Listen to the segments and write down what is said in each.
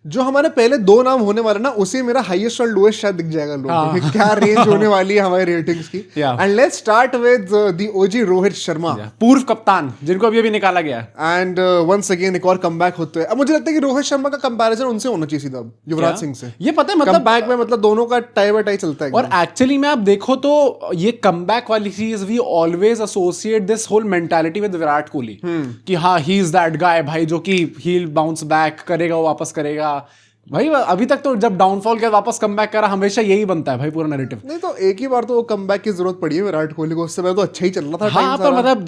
जो हमारे पहले दो नाम होने वाले ना, उसी मेरा हाईएस्ट और लोएस्ट शायद दिख जाएगा लोगों को, क्या रेंज होने वाली है हमारी रेटिंग्स की। And let's start with the OG Rohit Sharma, पूर्व कप्तान जिनको अभी निकाला गया। एंड वंस अगेन एक और कमबैक होते हैं। अब मुझे लगता है कि रोहित शर्मा का कंपैरिजन उनसे होना चाहिए सीधा, युवराज सिंह से। ये पता है मतलब कमबैक में मतलब दोनों का टाई बाय टाई चलता है। और एक्चुअली में आप देखो तो ये कमबैक वाली चीज we always associate this whole mentality with Virat Kohli कि हाँ ही इज दैट गाय भाई जो कि ही बाउंस बैक करेगा, वो वापस करेगा भाई। अभी तक तो जब डाउनफॉल के वापस कमबैक करा, हमेशा यही बनता है भाई पूरा नैरेटिव। नहीं तो एक ही बार तो कमबैक की जरूरत पड़ी है विराट कोहली को, उससे पहले तो अच्छा ही चल रहा था। हाँ पर मतलब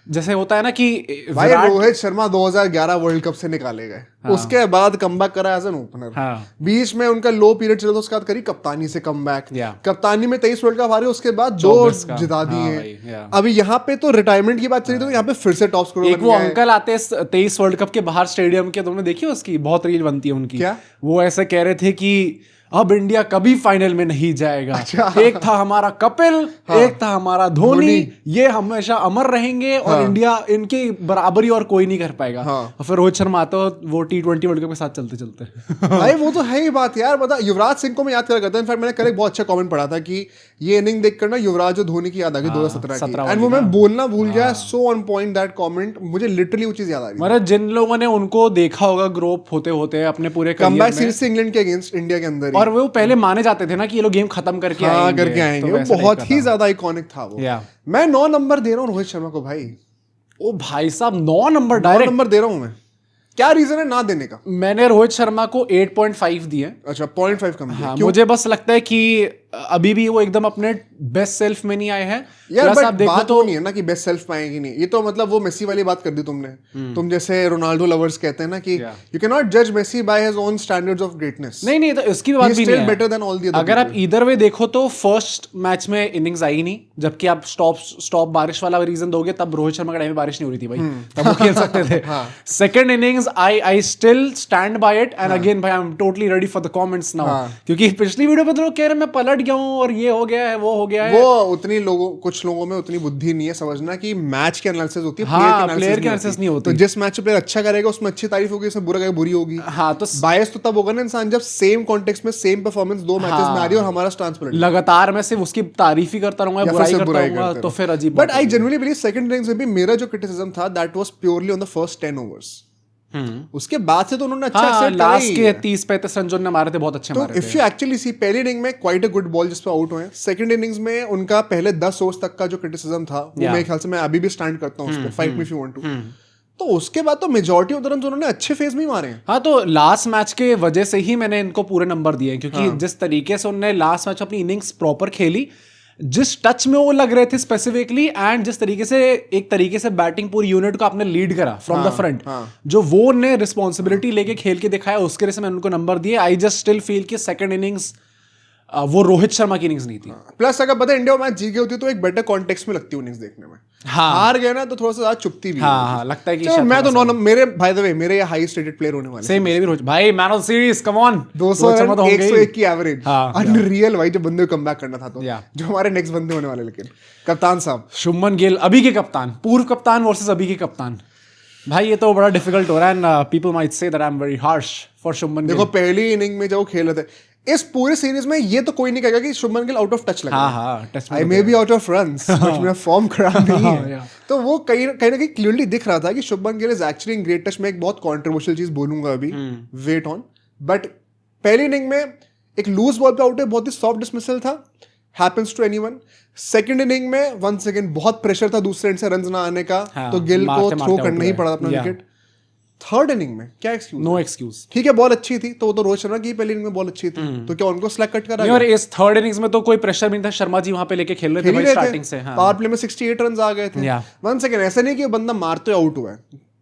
जैसे होता है ना कि भाई रोहित शर्मा 2011 वर्ल्ड कप से निकाले गए, उसके बाद कमबैक करा एज एन ओपनर। बीच में उनका लो पीरियड चला था, उसके बाद करी कप्तानी से कमबैक। कप्तानी में 23 वर्ल्ड कप हारे, उसके बाद 2 जिता दिए। अभी यहाँ पे तो रिटायरमेंट की बात चली, तो यहाँ पे फिर से टॉप स्कोरर। एक वो अंकल आते 23 वर्ल्ड कप के बाहर स्टेडियम के, तुमने देखी उसकी बहुत रील बनती है उनकी। क्या वो ऐसे कह रहे थे कि अब इंडिया कभी फाइनल में नहीं जाएगा। एक था हमारा कपिल, एक था हमारा धोनी, ये हमेशा अमर रहेंगे और इंडिया इनकी बराबरी और कोई नहीं कर पाएगा। और फिर रोहित शर्मा आता वो T20 वर्ल्ड कप के साथ चलते चलते भाई वो तो है ही बात यार। बता, युवराज सिंह को मैं याद करा करता हूं। इनफैक्ट मैंने कल एक बहुत अच्छा कमेंट पढ़ा था कि ये इनिंग देखकर ना युवराज और धोनी की याद आ गई 2017 की, एंड वो मैं बोलना भूल गया। So on point that comment, मुझे लिटरली वो चीज याद आ रही है। मतलब जिन लोगों ने उनको देखा होगा ग्रो अप होते होते अपने पूरे कमबैक सीरीज से इंग्लैंड के अगेंस्ट इंडिया के अंदर, और वो पहले माने जाते थे ना कि ये लोग गेम खत्म करके आएंगे। वो बहुत ही ज्यादा आइकॉनिक था वो। मैं 9 नंबर दे रहा हूँ रोहित शर्मा को भाई। ओ भाई साहब 9 नंबर डायरेक्ट 9 नंबर दे रहा हूँ मैं। क्या रीजन है ना देने का? मैंने रोहित शर्मा को 8.5 दिए। अच्छा 0.5 कम दिया। मुझे बस लगता है कि अभी भी वो एकदम अपने बेस्ट सेल्फ में नहीं आए हैं यार। बट आप देखो तो नहीं है ना कि बेस्ट सेल्फ पाएंगे नहीं, ये तो मतलब वो मेसी वाली बात कर दी तुमने। तुम जैसे रोनाल्डो लवर्स कहते हैं ना कि यू कैन नॉट जज Messi by his own standards of greatness. नहीं तो इसकी बात भी नहीं है। Better than all the other. अगर आप इधर वे देखो तो फर्स्ट मैच में इनिंग्स आई नहीं, जबकि आप स्टॉप बारिश वाला रीजन दोगे तब रोहित शर्मा के टाइम में बारिश नहीं हो रही थी भाई, तब वो खेल सकते थे। Second innings I still stand by it, and again भाई I am totally ready for the comments now, क्योंकि पिछली वीडियो पे तो लोग कह रहे मैं पलट गया हूं और ये हो गया है वो हो गया है। वो उतनी कुछ लोगों में उतनी बुद्धि नहीं है समझना कि मैच की एनालिसिस होती है, प्लेयर की एनालिसिस नहीं होती। तो जिस मैच में प्लेयर अच्छा करेगा उसमें अच्छी तारीफ होगी, उसमें बुरा करेगा बुरी होगी। हाँ तो बायस तो तब होगा ना इंसान जब सेम कॉन्टेक्स्ट में सेम परफॉर्मेंस 2 मैचेस में आ रही है और हमारा स्टांस पलट लगातार मैं सिर्फ उसकी तारीफ ही करता रहूंगा, बुराई करता रहूंगा, तो फिर अजीब। But I generally believe second innings में भी मेरा जो क्रिटिसिज्म था that was purely on the first 10 overs. उसके बाद से तो उन्होंने अच्छा एक्सेप्ट करा। लास्ट के 30-35 रन जो उन्होंने मारे थे बहुत अच्छे मारे थे। इफ यू एक्चुअली सी, पहली इनिंग में क्वाइट अ गुड बॉल जिस पे आउट हुए। सेकंड इनिंग्स में उनका पहले 10 ओवर्स तक का जो क्रिटिसिज्म था वो मेरे ख्याल से मैं अभी भी स्टैंड करता हूं उस पे, fight me if you want to. तो उसके बाद तो मेजॉरिटी ऑफ द रन उन्होंने अच्छे फेज में ही मारे हैं। हाँ तो लास्ट मैच के वजह से ही मैंने इनको पूरे नंबर दिए, क्योंकि जिस तरीके से उन्होंने लास्ट मैच अपनी इनिंग्स प्रॉपर खेली, जिस टच में वो लग रहे थे स्पेसिफिकली, एंड जिस तरीके से एक तरीके से बैटिंग पूरी यूनिट को आपने लीड करा फ्रॉम द फ्रंट, जो वो ने रिस्पॉन्सिबिलिटी लेके खेल के दिखाया, उसके वजह से मैंने उनको नंबर दिए। आई जस्ट स्टिल फील कि सेकंड इनिंग्स वो रोहित शर्मा की इनिंग्स नहीं थी। प्लस अगर पता इंडिया मैच जीत गई होती तो एक बेटर कॉन्टेक्स्ट में लगती इनिंग्स देखने में। हार गए ना तो थोड़ा सा ज्यादा चुपती भी। लगता है कि मैं तो 9 नंबर मेरे भाई द वे मेरे ये हाईएस्ट रेटेड प्लेयर होने वाले। सेम मेरे भी रोहित भाई, man of series come on 101 की एवरेज, अनरियल भाई जब बंदे को कमबैक करना था तो। जो हमारे नेक्स्ट बंदे होने वाले, लेकिन कप्तान साहब शुभमन गिल, अभी के कप्तान, पूर्व कप्तान वर्सेस अभी के कप्तान। भाई ये तो बड़ा डिफिकल्ट हो रहा है, and people might say that I am very harsh for Shubman Gill. देखो पहली इनिंग में जब वो खेल रहे थे, इस पूरे सीरीज में ये तो कोई नहीं कहेगा कि Shubman Gill out of touch लग रहा है। I may be out of runs but मेरा फॉर्म खराब नहीं है। तो वो कहीं ना कहीं क्लियरली दिख रहा था कि Shubman Gill is actually in great touch. में एक बहुत कंट्रोवर्शियल चीज बोलूंगा अभी, वेट ऑन। बट पहली इनिंग में एक लूज बॉल पे आउट है, बहुत ही सॉफ्ट डिसमिसल था, happens to anyone. Second inning में वंस अगेन बहुत प्रेशर था दूसरे एंड से रन्स ना आने का, तो गिल को थ्रो करना ही पड़ा अपना विकेट। थर्ड इनिंग में क्या एक्सक्यूज? No excuse. ठीक है बॉल अच्छी थी, तो वो तो रोहित शर्मा की पहली इनिंग में बॉल अच्छी थी, तो क्या उनको स्लैक कट करा? और इस थर्ड इनिंग्स में तो कोई प्रेशर भी नहीं था, शर्मा जी वहां पे लेके खेल रहे थे स्टार्टिंग से। पावर प्ले में 68 रन आ गए थे। वन सेकंड, ऐसा नहीं कि बंदा मारते आउट हुआ है,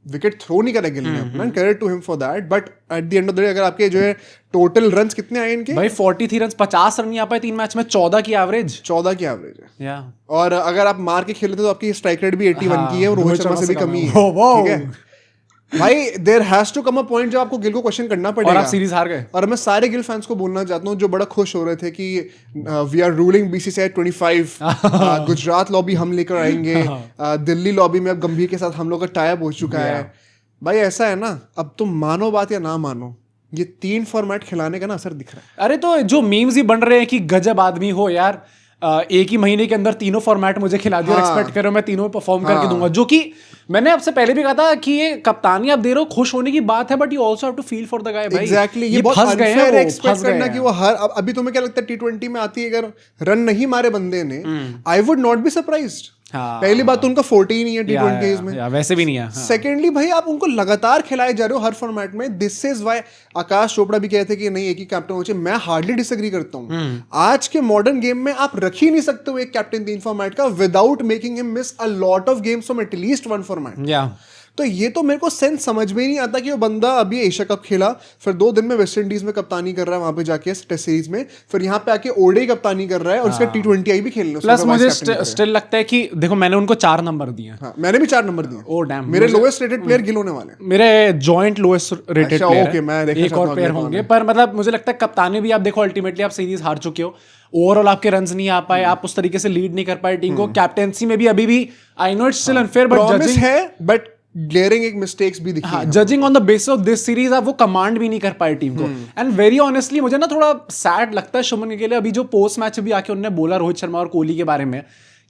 विकेट थ्रो नहीं करा गिल ने, credit to him for that. But at the end of the day अगर आपके जो है टोटल रन्स कितने आए इनके भाई 43 रन, 50 रन नहीं आ पाए 3 मैच में, 14 की एवरेज है। और अगर आप मार के खेलते तो आपकी स्ट्राइक रेट भी 81 की है, और रोहित शर्मा से भी कमी है। ठीक है भाई, there has to come a point जब आपको गिल को क्वेश्चन करना पड़ेगा। और आप सीरीज हार गए। और मैं सारे गिल फैंस को बोलना चाहता हूँ जो बड़ा खुश हो रहे थे कि we are ruling BCCI 25, Gujarat lobby हम लेकर आएंगे, दिल्ली लॉबी में अब गंभीर के साथ हम लोग का टाई अप हो चुका है। भाई ऐसा है ना, अब तुम मानो बात या ना मानो, ये 3 फॉर्मेट खिलाने का ना असर दिख रहा है। अरे तो जो मीम्स ही बन रहे हैं कि गजब आदमी हो यार, एक ही महीने के अंदर तीनों फॉर्मेट मुझे खिला दिया और एक्सपेक्ट करो मैं तीनों परफॉर्म करके दूंगा, जो कि मैंने आपसे पहले भी कहा था कि ये कप्तानी आप दे रहे हो, खुश होने की बात है, but you also have to feel for the guy भाई। एग्जैक्टली, ये बहुत अनफेयर एक्सपेक्ट करना कि वो हर, अभी तुम्हें क्या लगता है T20 में आती है अगर रन नहीं मारे बंदे ने, I would not be surprised. पहली बात तो उनका 14 नहीं है T20 में, वैसे भी नहीं है। सेकेंडली भाई आप उनको लगातार खिलाए जा रहे हो हर फॉर्मेट में, दिस इज व्हाई आकाश चोपड़ा भी कहते हैं कि नहीं एक ही कैप्टन होना चाहिए, मैं हार्डली डिसएग्री करता हूँ। आज के मॉडर्न गेम में आप रख ही नहीं सकते हो एक कैप्टन 3 फॉर्मेट का without making him miss a lot of games from at least 1 format. तो ये तो मेरे को सेंस समझ में ही नहीं आता कि वो बंदा अभी एशिया कप खेला, फिर 2 दिन में वेस्ट इंडीज में कप्तानी कर रहा है वहां पे जाके टेस्ट सीरीज में, फिर यहाँ पे आके ओडीआई कप्तानी कर रहा है और उसका T20 आई भी खेलने। प्लस मुझे स्टिल लगता है कि देखो मैंने उनको 4 नंबर दिए। हाँ, मैंने भी 4 नंबर दिए। ओ डैम, मेरे लोएस्ट रेटेड प्लेयर गिल होने वाले, मेरे joint lowest rated player okay, मैं एक और प्लेयर होंगे, पर मतलब मुझे लगता है कप्तानी भी आप देखो अल्टीमेटली आप सीरीज हार चुके हो, ओवरऑल आपके रन्स नहीं आ पाए, आप उस तरीके से लीड नहीं कर पाए टीम को, कैप्टेंसी में भी अभी भी I know it's still unfair but judging है, बट ग्लेयरिंग एक मिस्टेक्स भी दिखी। हाँ, judging on the basis of this series आप वो कमांड भी नहीं कर पाए टीम को। एंड वेरी ऑनेस्टली मुझे ना थोड़ा सैड लगता है शुभमन के लिए, अभी जो पोस्ट मैच भी आके उन्होंने बोला रोहित शर्मा और कोहली के बारे में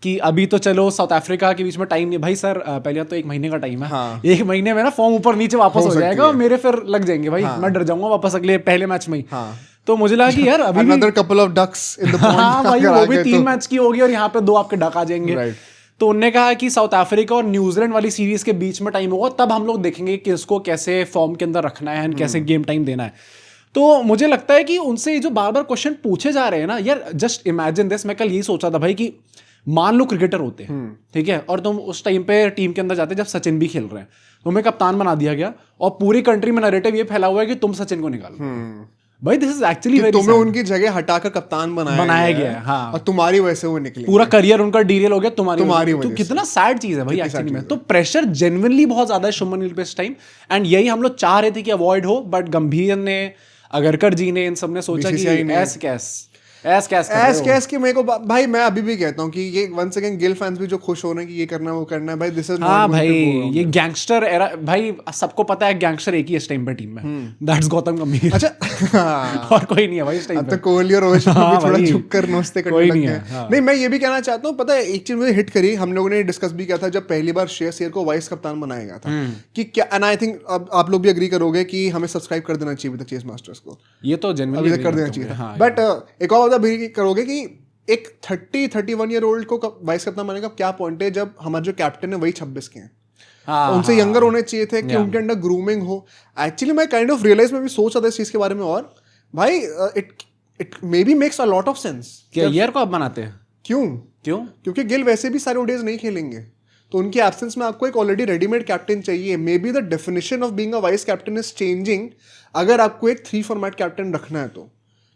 कि अभी तो चलो साउथ अफ्रीका के बीच में टाइम नहीं भाई सर, पहले तो 1 महीने का टाइम है। हाँ। 1 महीने में ना फॉर्म ऊपर नीचे वापस हो जाएगा और मेरे फिर लग जाएंगे भाई। हाँ। मैं डर जाऊंगा वापस अगले पहले मैच में ही। हाँ। तो मुझे लगा कि यार अभी another couple of ducks in the pond। हाँ भाई, वो भी 3 मैच की होगी और यहाँ पे 2 आपके डक आ जाएंगे। तो उन्होंने कहा कि साउथ अफ्रीका और न्यूजीलैंड वाली सीरीज के बीच में टाइम होगा, तब हम लोग देखेंगे कि इसको कैसे फॉर्म के अंदर रखना है, कैसे गेम टाइम देना है। तो मुझे लगता है कि उनसे ये जो बार बार क्वेश्चन पूछे जा रहे हैं ना यार, जस्ट इमेजिन दिस, मैं कल यही सोचा था भाई कि मान लो क्रिकेटर होते हैं, ठीक है, और तुम उस टाइम पे टीम के अंदर जाते जब सचिन भी खेल रहे हैं, तुम्हें कप्तान बना दिया गया और पूरी कंट्री में नैरेटिव ये फैला हुआ है कि तुम सचिन को निकालो। भाई दिस इज एक्चुअली वेरी, तुम्हें उनकी जगह हटाकर कप्तान बनाया गया है। हाँ। और तुम्हारी वजह से वो निकले, पूरा करियर उनका डीरेल हो गया तुम्हारी वजह से। तो कितना सैड चीज है भाई एक्चुअली में। तो प्रेशर जेन्युइनली बहुत ज्यादा है शुभमन गिल पे इस टाइम, एंड यही हम लोग चाह रहे थे कि अवॉइड हो, बट गंभीर ने, अगरकर जी ने, इन सब ने सोचा कि ऐस कैस कि मेरे को भाई, मैं अभी भी कहता हूँ कि ये वंस अगेन गिल फैंस भी जो खुश हो रहे हैं कि ये करना है वो करना है भाई, दिस इज हाँ भाई, ये गैंगस्टर एरा भाई, सबको पता है गैंगस्टर एक ही इस टाइम पे टीम में, दैट्स गौतम गंभीर। अच्छा और कोई नहीं है भाई इस टाइम पे। तो कोहली और रोहित शर्मा भी थोड़ा झुक कर नोचते करने लग गए। नहीं, मैं ये भी कहना चाहता हूँ, पता है एक चीज मुझे हिट करी, हम लोगों ने डिस्कस भी किया था जब पहली बार श्रेयस अय्यर को वाइस कप्तान बनाया गया था कि क्या, एंड आई थिंक आप लोग भी एग्री करोगे कि हमें सब्सक्राइब कर देना चाहिए चेस मास्टर्स को, ये तो जेन्युइनली कर देना चाहिए। बट एक और बात भी करोगे कि एक 31 ईयर ओल्ड को वाइस कप्तान बनाने का क्या पॉइंट है जब हमारे जो कैप्टन है वही 26 के हैं। तो उनसे यंगर होने चाहिए थे कि उनके अंदर ग्रूमिंग हो। एक्चुअली मैं काइंड ऑफ रियलाइज में भी सोच रहा था इस चीज के बारे में, और भाई it may be makes a lot of sense. क्या ईयर को आप बनाते हैं? क्यों? क्योंकि गिल वैसे भी सारे ओडीआईज नहीं खेलेंगे, तो उनके एब्सेंस में आपको एक ऑलरेडी रेडीमेड कैप्टन चाहिए। May be the definition of being a vice captain is changing अगर आपको एक 3 फॉर्मेट कैप्टन रखना है तो,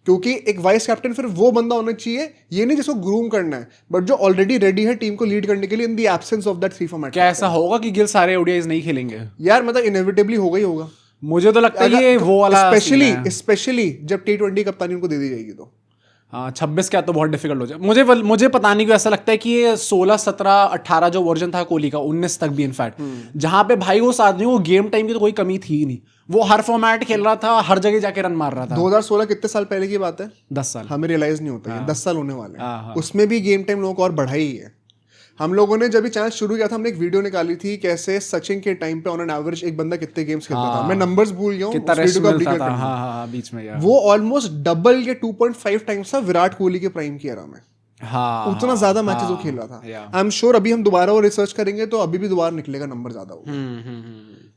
क्योंकि एक वाइस कैप्टन फिर वो बंदा होना चाहिए, ये नहीं जिसको ग्रूम करना है, बट जो ऑलरेडी रेडी है टीम को लीड करने के लिए in the absence of that 3 format. क्या ऐसा होगा कि गिल सारे ओडीआईज नहीं खेलेंगे? यार मतलब इनेविटेबली होगा ही होगा, मुझे तो लगता है ये वो वाला स्पेशली जब T20 कप्तानी उनको दे दी जाएगी तो। हाँ, 26 क्या तो बहुत डिफिकल्ट हो जाए। मुझे पता नहीं क्यों ऐसा लगता है कि ये 16, 17, 18 जो वर्जन था कोहली का, 19 तक भी इनफैक्ट, जहां पे भाई उस आदमी को गेम टाइम की तो कोई कमी थी ही नहीं, वो हर फॉर्मेट खेल रहा था, हर जगह जाके रन मार रहा था। 2016 कितने साल पहले की बात है? 10 साल। हमें रियलाइज नहीं होता है 10 साल होने वाले हैं। उसमें भी गेम टाइम लोगों को और बढ़ाई है। हम लोगों ने जब चैनल शुरू किया था, हमने एक वीडियो निकाली थी कैसे सचिन के टाइम पे ऑन एन एवरेज एक बंदा कितने गेम्स खेलता था। मैं नंबर्स भूल गया हूँ, बीच में वो ऑलमोस्ट डबल या 2.5 टाइम्स था विराट कोहली के प्राइम की एरा में। हाँ, उतना ज्यादा मैचेस वो खेल रहा था। आई एम श्योर अभी हम दोबारा वो रिसर्च करेंगे तो अभी भी दोबारा निकलेगा नंबर ज्यादा होगा।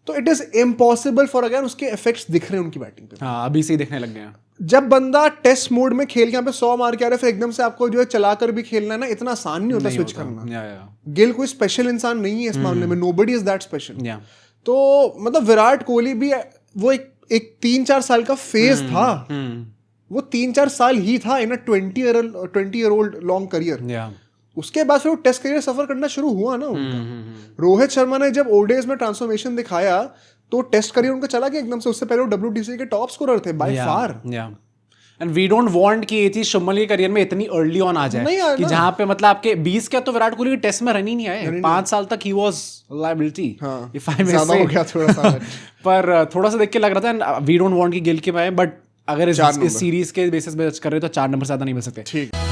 तो it is impossible for, again उसके इफेक्ट्स दिख रहे हैं उनकी बैटिंग पे। हाँ, अभी से ही दिखने लग गए हैं। जब बंदा टेस्ट मोड में खेल के यहाँ पे 100 मार के आ रहा है, फिर एकदम से आपको जो है चलाकर भी खेलना है ना, इतना आसान नहीं होता स्विच करना। गिल कोई स्पेशल इंसान नहीं है इस मामले में, नोबडी इज दैट स्पेशल। तो मतलब विराट कोहली भी वो एक 3-4 साल का फेज था, वो 3-4 साल ही था इन 20 ईयर ओल्ड लॉन्ग करियर। उसके बाद फिर वो टेस्ट करियर सफर करना शुरू हुआ ना उनका। रोहित शर्मा ने जब ओडीआईज में ट्रांसफॉर्मेशन दिखाया तो टेस्ट करियर उनका चला गया एकदम से। उससे पहले वो WTC के टॉप स्कोरर थे by far. And we don't want कि ये चीज शुभमन के करियर में इतनी अर्ली ऑन आ नहीं जाए आए कि ना। जहां पे मतलब आपके 20 के तो विराट कोहली के टेस्ट में रन ही नहीं आए, 5 साल तक ही was liability, if I may ज्यादा से। हो गया थोड़ा सा। पर थोड़ा सा देख के लग रहा था वी डोंट वांट कि गिल के पाए, बट अगर इस सीरीज के बेसिस पे जज कर रहे हो तो 4 नंबर से ज्यादा नहीं मिल सकते। ठीक।